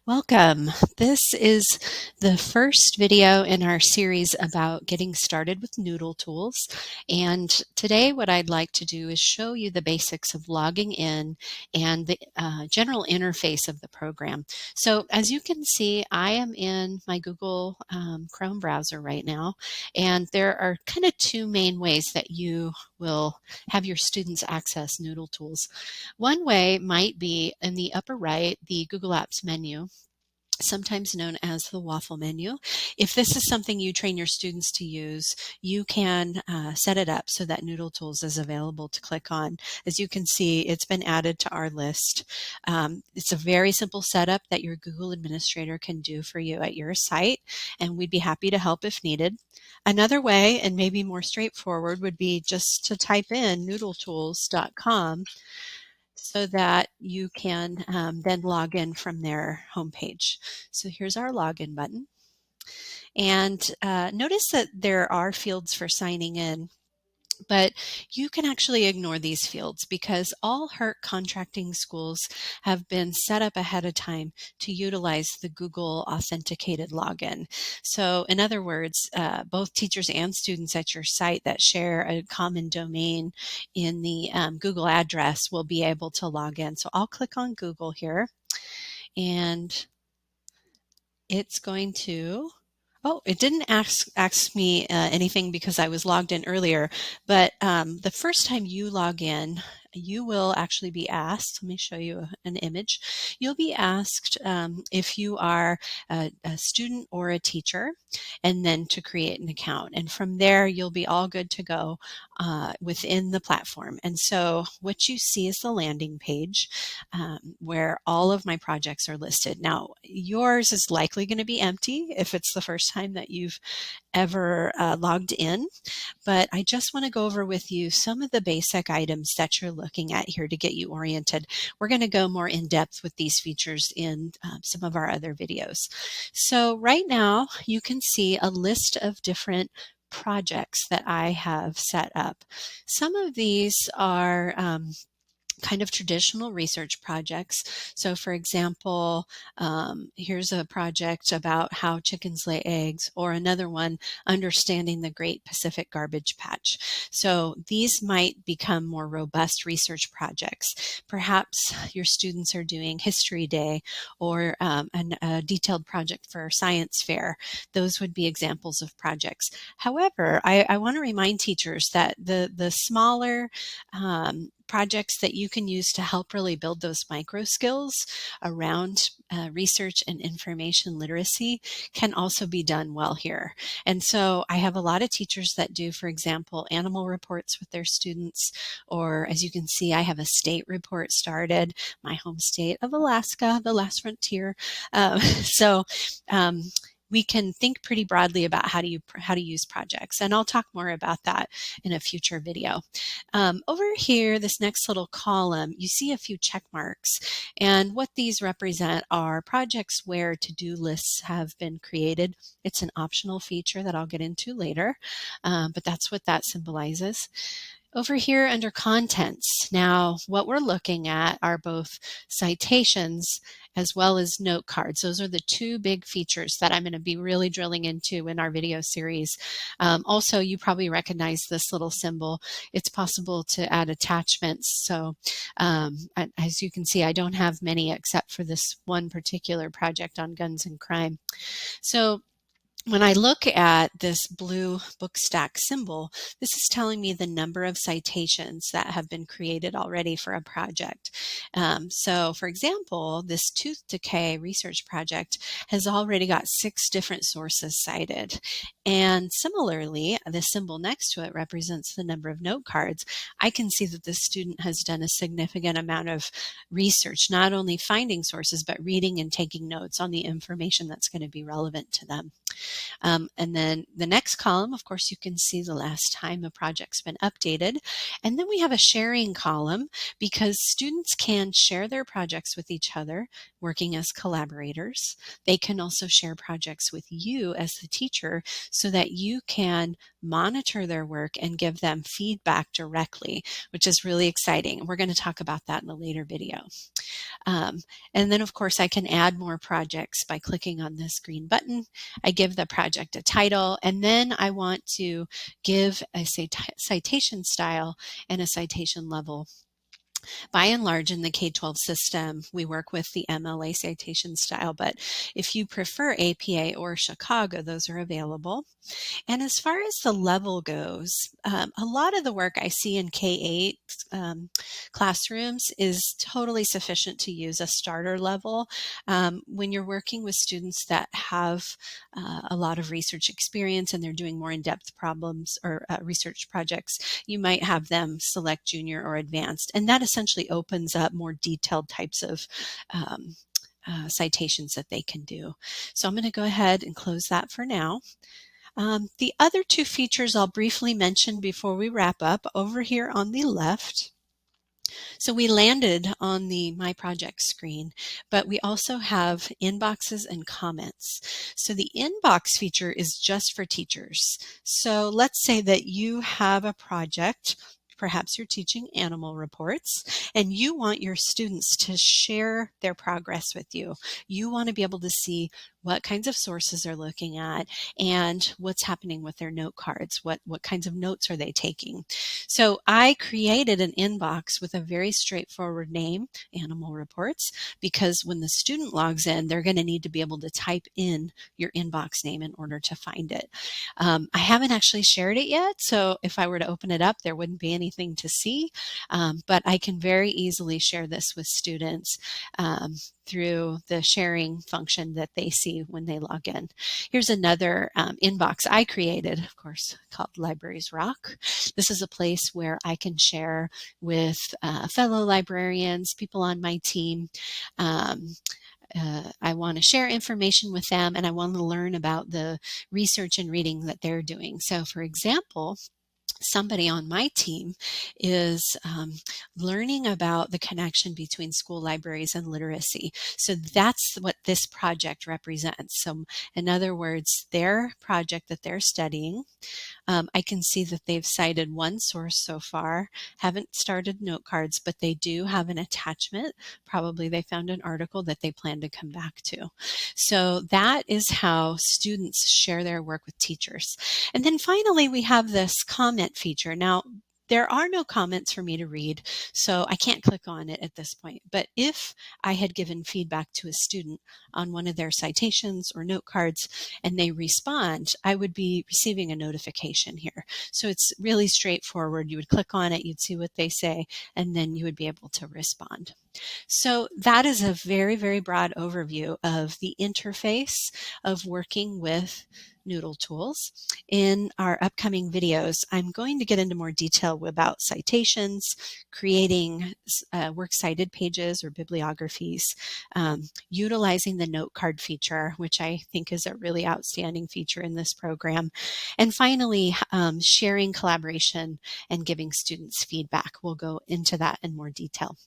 Welcome. This is the first video in our series about getting started with NoodleTools. And today what I'd like to do is show you the basics of logging in and the general interface of the program. So as you can see, I am in my Google Chrome browser right now, and there are kind of two main ways that you will have your students access NoodleTools. One way might be in the upper right, the Google Apps menu, sometimes known as the waffle menu. If this is something you train your students to use, you can set it up so that NoodleTools is available to click on. As you can see, it's been added to our list. It's a very simple setup that your Google administrator can do for you at your site, and we'd be happy to help if needed. Another way, and maybe more straightforward, would be just to type in noodletools.com so that you can then log in from their homepage. So here's our login button. And notice that there are fields for signing in, but you can actually ignore these fields because all HERC contracting schools have been set up ahead of time to utilize the Google authenticated login. So in other words, both teachers and students at your site that share a common domain in the Google address will be able to log in. So I'll click on Google here, and it's going to, oh, it didn't ask me anything because I was logged in earlier, but the first time you log in, you will actually be asked, let me show you an image, you'll be asked if you are a student or a teacher, and then to create an account. And from there, you'll be all good to go within the platform. And so what you see is the landing page where all of my projects are listed. Now, yours is likely going to be empty if it's the first time that you've ever logged in, but I just want to go over with you some of the basic items that you're looking at here to get you oriented. We're going to go more in depth with these features in some of our other videos. So right now you can see a list of different projects that I have set up. Some of these are kind of traditional research projects. So for example, here's a project about how chickens lay eggs, or another one, understanding the Great Pacific Garbage Patch. So these might become more robust research projects. Perhaps your students are doing History Day or a detailed project for science fair. Those would be examples of projects. However, I want to remind teachers that the smaller projects that you can use to help really build those micro skills around research and information literacy can also be done well here. And so I have a lot of teachers that do, for example, animal reports with their students, or as you can see, I have a state report started, my home state of Alaska, the last frontier. So we can think pretty broadly about how to use projects, and I'll talk more about that in a future video. Over here, this next little column, you see a few check marks, and what these represent are projects where to-do lists have been created. It's an optional feature that I'll get into later, but that's what that symbolizes. Over here under contents, now what we're looking at are both citations as well as note cards. Those are the two big features that I'm going to be really drilling into in our video series. Also, you probably recognize this little symbol. It's possible to add attachments. So as you can see, I don't have many except for this one particular project on guns and crime. So when I look at this blue book stack symbol, this is telling me the number of citations that have been created already for a project. So for example, this tooth decay research project has already got 6 different sources cited. And similarly, the symbol next to it represents the number of note cards. I can see that this student has done a significant amount of research, not only finding sources, but reading and taking notes on the information that's going to be relevant to them. And then the next column, of course, you can see the last time a project's been updated. And then we have a sharing column because students can share their projects with each other, working as collaborators. They can also share projects with you as the teacher so that you can monitor their work and give them feedback directly, which is really exciting. We're going to talk about that in a later video. Um, and then of course I can add more projects by clicking on this green button. I give the project a title, and then I want to give a citation style and a citation level. By and large, in the K-12 system, we work with the MLA citation style, but if you prefer APA or Chicago, those are available. And as far as the level goes, a lot of the work I see in K-8 classrooms is totally sufficient to use a starter level. When you're working with students that have a lot of research experience and they're doing more in-depth problems or research projects, you might have them select junior or advanced. And that essentially opens up more detailed types of citations that they can do. So I'm going to go ahead and close that for now. The other two features I'll briefly mention before we wrap up over here on the left. So we landed on the My Project screen, but we also have inboxes and comments. So the inbox feature is just for teachers. So let's say that you have a project. Perhaps you're teaching animal reports and you want your students to share their progress with you. You want to be able to see what kinds of sources they're looking at and what's happening with their note cards. What kinds of notes are they taking? So I created an inbox with a very straightforward name, Animal Reports, because when the student logs in, they're going to need to be able to type in your inbox name in order to find it. I haven't actually shared it yet, so if I were to open it up, there wouldn't be anything to see, but I can very easily share this with students through the sharing function that they see when they log in. Here's another inbox I created, of course, called Libraries Rock. This is a place where I can share with fellow librarians, people on my team. I want to share information with them, and I want to learn about the research and reading that they're doing. So for example, somebody on my team is learning about the connection between school libraries and literacy. So that's what this project represents. So in other words, their project that they're studying, I can see that they've cited one source so far, haven't started note cards, but they do have an attachment. Probably they found an article that they plan to come back to. So that is how students share their work with teachers. And then finally, we have this comment feature. Now, there are no comments for me to read, so I can't click on it at this point. But if I had given feedback to a student on one of their citations or note cards and they respond, I would be receiving a notification here. So it's really straightforward. You would click on it, you'd see what they say, and then you would be able to respond. So that is a very, very broad overview of the interface of working with NoodleTools. In our upcoming videos, I'm going to get into more detail about citations, creating works cited pages or bibliographies, utilizing the note card feature, which I think is a really outstanding feature in this program, and finally, sharing collaboration and giving students feedback. We'll go into that in more detail.